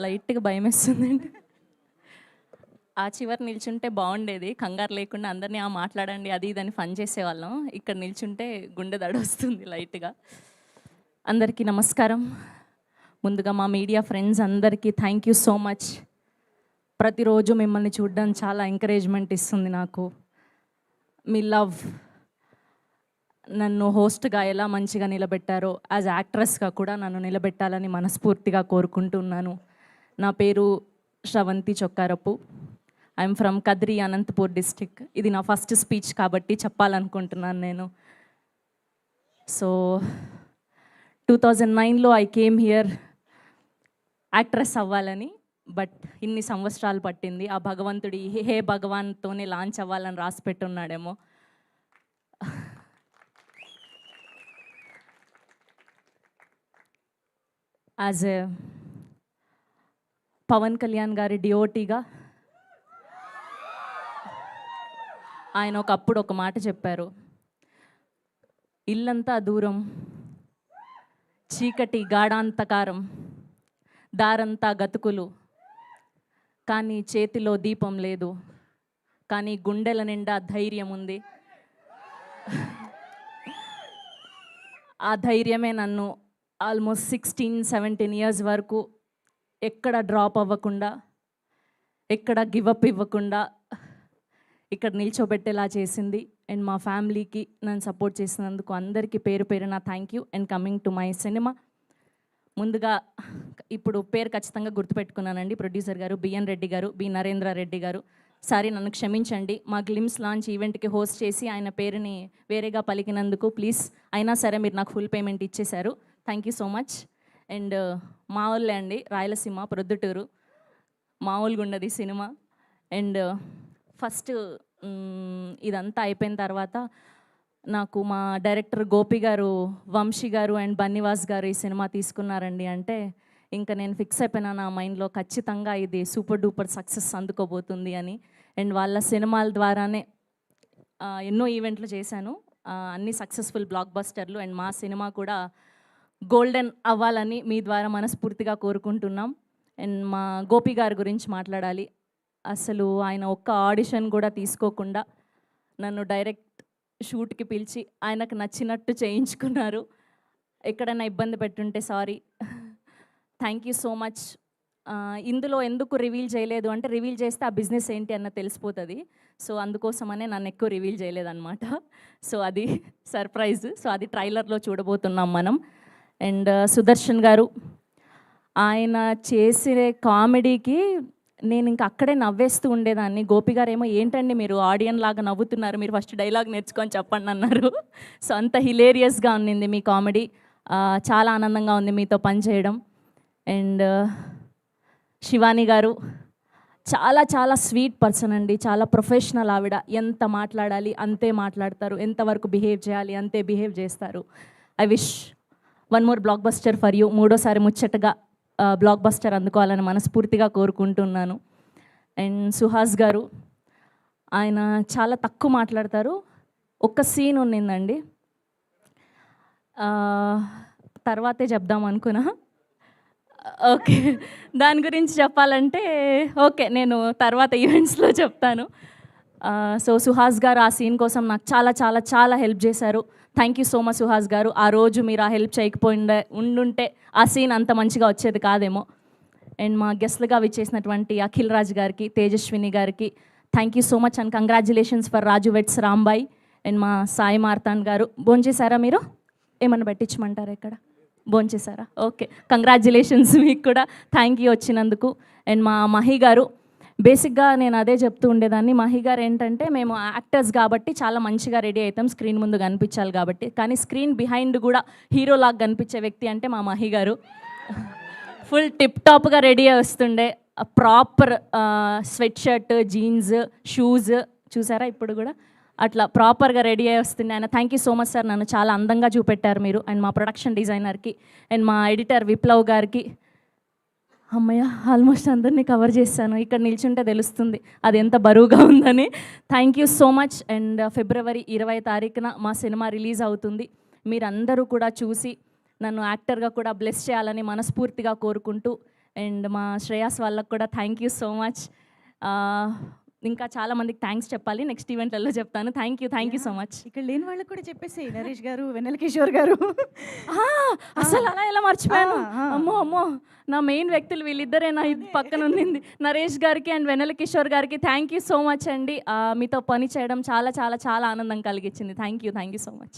లైట్‌గా భయమేస్తుందండి. ఆ చివర నిల్చుంటే బాగుండేది. కంగారు లేకుండా అందరిని మాట్లాడండి అది ఇది అని ఫన్ చేసేవాళ్ళం. ఇక్కడ నిల్చుంటే గుండె దడొస్తుంది లైట్‌గా. అందరికీ నమస్కారం. ముందుగా మా మీడియా ఫ్రెండ్స్ అందరికీ థ్యాంక్ యూ సో మచ్. ప్రతిరోజు మిమ్మల్ని చూడడం చాలా ఎంకరేజ్మెంట్ ఇస్తుంది నాకు. మీ లవ్ నన్ను హోస్ట్గా ఎలా మంచిగా నిలబెట్టారో యాజ్ యాక్ట్రెస్గా కూడా నన్ను నిలబెట్టాలని మనస్ఫూర్తిగా కోరుకుంటున్నాను. నా పేరు Sravanthi Chokkarapu. I'm from Kadri, Anantapur district. ఇది నా ఫస్ట్ స్పీచ్ కాబట్టి చెప్పాలనుకుంటున్నాను నేను. సో 2009లో ఐ కేమ్ హియర్ యాక్ట్రెస్ అవ్వాలని. బట్ ఇన్ని సంవత్సరాలు పట్టింది. ఆ భగవంతుడి హే భగవాన్తోనే లాంచ్ అవ్వాలని రాసి పెట్టున్నాడేమో. యాజ్ ఏ పవన్ కళ్యాణ్ గారి డిఓటీగా ఆయన ఒకప్పుడు ఒక మాట చెప్పారు. ఇల్లంతా దూరం, చీకటి గాఢాంతకారం, దారంతా గతుకులు, కానీ చేతిలో దీపం లేదు, కానీ గుండెల నిండా ధైర్యం ఉంది. ఆ ధైర్యమే నన్ను ఆల్మోస్ట్ 16-17 ఇయర్స్ వరకు ఎక్కడ డ్రాప్ అవ్వకుండా, ఎక్కడ గివప్ ఇవ్వకుండా ఇక్కడ నిల్చోబెట్టేలా చేసింది. అండ్ మా ఫ్యామిలీకి నన్ను సపోర్ట్ చేసినందుకు అందరికీ పేరు పేరున thank you. And coming to my cinema, ముందుగా ఇప్పుడు పేరు ఖచ్చితంగా గుర్తుపెట్టుకున్నానండి. ప్రొడ్యూసర్ గారు బిఎన్ రెడ్డి గారు, బి నరేంద్ర రెడ్డి గారు. సారీ, నన్ను క్షమించండి. మా గ్లిమ్స్ లాంచ్ ఈవెంట్కి హోస్ట్ చేసి ఆయన పేరుని వేరేగా పలికినందుకు ప్లీజ్. అయినా సరే మీరు నాకు ఫుల్ పేమెంట్ ఇచ్చేశారు. Thank you so much. And మా వాళ్ళే అండి, రాయలసీమ ప్రొద్దుటూరు. మామూలుగా ఉండదు సినిమా. అండ్ ఫస్ట్ ఇదంతా అయిపోయిన తర్వాత నాకు మా డైరెక్టర్ గోపి గారు, వంశీ గారు అండ్ బన్నివాస్ గారు ఈ సినిమా తీసుకున్నారండి అంటే ఇంకా నేను ఫిక్స్ అయిపోయినా నా మైండ్లో ఖచ్చితంగా ఇది సూపర్ డూపర్ సక్సెస్ అందుకోబోతుంది అని. అండ్ వాళ్ళ సినిమాల ద్వారానే ఎన్నో ఈవెంట్లు చేశాను, అన్ని సక్సెస్ఫుల్ బ్లాక్ బస్టర్లు. అండ్ మా సినిమా కూడా గోల్డెన్ అవ్వాలని మీ ద్వారా మనస్ఫూర్తిగా కోరుకుంటున్నాం. అండ్ మా గోపి గారి గురించి మాట్లాడాలి. అసలు ఆయన ఒక్క ఆడిషన్ కూడా తీసుకోకుండా నన్ను డైరెక్ట్ షూట్కి పిలిచి ఆయనకు నచ్చినట్టు చేయించుకున్నారు. ఎక్కడైనా ఇబ్బంది పెట్టుంటే sorry. Thank you so much. ఇందులో ఎందుకు రివీల్ చేయలేదు అంటే రివీల్ చేస్తే ఆ బిజినెస్ ఏంటి అన్న తెలిసిపోతుంది. సో అందుకోసమనే నన్ను ఎక్కువ రివీల్ చేయలేదన్నమాట. సో అది సర్ప్రైజ్. సో అది ట్రైలర్లో చూడబోతున్నాం మనం. అండ్ సుదర్శన్ గారు, ఆయన చేసే కామెడీకి నేను ఇంకా అక్కడే నవ్వేస్తూ ఉండేదాన్ని. గోపి గారు ఏమో ఏంటండి మీరు ఆడియన్ లాగా నవ్వుతున్నారు, మీరు ఫస్ట్ డైలాగ్ నేర్చుకొని చెప్పండి అన్నారు. సో అంత హిలేరియస్గా ఉన్నింది మీ కామెడీ. చాలా ఆనందంగా ఉంది మీతో పనిచేయడం. అండ్ శివాని గారు చాలా చాలా స్వీట్ పర్సన్ అండి, చాలా ప్రొఫెషనల్ ఆవిడ. ఎంత మాట్లాడాలి అంతే మాట్లాడతారు, ఎంతవరకు బిహేవ్ చేయాలి అంతే బిహేవ్ చేస్తారు. I wish one more block buster for you. మూడోసారి ముచ్చటగా బ్లాక్ బస్టర్ అందుకోవాలని మనస్ఫూర్తిగా కోరుకుంటున్నాను. అండ్ సుహాస్ గారు, ఆయన చాలా తక్కువ మాట్లాడతారు. ఒక్క సీన్ ఉన్నిందండి, తర్వాతే చెప్దాం అనుకున్నా. ఓకే, దాని గురించి చెప్పాలంటే ఓకే నేను తర్వాత ఈవెంట్స్లో చెప్తాను. సో సుహాస్ గారు ఆ సీన్ కోసం నాకు చాలా చాలా చాలా హెల్ప్ చేశారు. Thank you so much Suhas గారు. ఆ రోజు మీరు ఆ హెల్ప్ ఉండుంటే ఆ సీన్ అంత మంచిగా వచ్చేది కాదేమో. అండ్ మా గెస్ట్లుగా విచ్చేసినటువంటి అఖిల్ రాజ్ గారికి, తేజస్విని గారికి thank you so much and congratulations for Raju vets Rambai. And మా సాయి మార్తాండ్ గారు, భోంచేశారా మీరు? ఏమన్నా పెట్టించమంటారా ఇక్కడ? భోంచేశారా? ఓకే, కంగ్రాచులేషన్స్ మీకు కూడా. థ్యాంక్ యూ వచ్చినందుకు. అండ్ మా మహి గారు, బేసిక్గా నేను అదే చెప్తూ ఉండేదాన్ని. మహి గారు ఏంటంటే మేము యాక్టర్స్ కాబట్టి చాలా మంచిగా రెడీ అవుతాం, స్క్రీన్ ముందు కనిపించాలి కాబట్టి. కానీ స్క్రీన్ బిహైండ్ కూడా హీరోలాగా కనిపించే వ్యక్తి అంటే మా మహి గారు. ఫుల్ టిప్ టాప్గా రెడీ వస్తుండే, proper sweat shirt, jeans, shoes చూసారా ఇప్పుడు కూడా అట్లా ప్రాపర్గా రెడీ అయ్యి వస్తుండే ఆయన. Thank you so much sir, నన్ను చాలా అందంగా చూపెట్టారు మీరు. అండ్ మా ప్రొడక్షన్ డిజైనర్కి అండ్ మా ఎడిటర్ విప్లవ్ గారికి. అమ్మయ్య, ఆల్మోస్ట్ అందరినీ కవర్ చేశాను. ఇక్కడ నిల్చుంటే తెలుస్తుంది అది ఎంత బరువుగా ఉందని. Thank you so much. And February 20 తారీఖున మా సినిమా రిలీజ్ అవుతుంది. మీరందరూ కూడా చూసి నన్ను యాక్టర్గా కూడా బ్లెస్ చేయాలని మనస్ఫూర్తిగా కోరుకుంటూ అండ్ మా శ్రేయాస్ వాళ్ళకు కూడా థ్యాంక్ యూ సో మచ్. ఇంకా చాలా మందికి థ్యాంక్స్ చెప్పాలి, నెక్స్ట్ ఈవెంట్లలో చెప్తాను. Thank you so much. ఇక్కడ లేని వాళ్ళకి కూడా చెప్పేసి నరేష్ గారు, వెన్నెల కిషోర్ గారు. అసలు అలా ఎలా మర్చిపోయాను. ఆ. అమ్మో నా మెయిన్ వ్యక్తులు వీళ్ళిద్దరే నా పక్కన ఉన్నింది. నరేష్ గారికి అండ్ వెన్నెల కిషోర్ గారికి థ్యాంక్ యూ సో మచ్ అండి. మీతో పని చేయడం చాలా చాలా చాలా ఆనందం కలిగించింది. Thank you so much.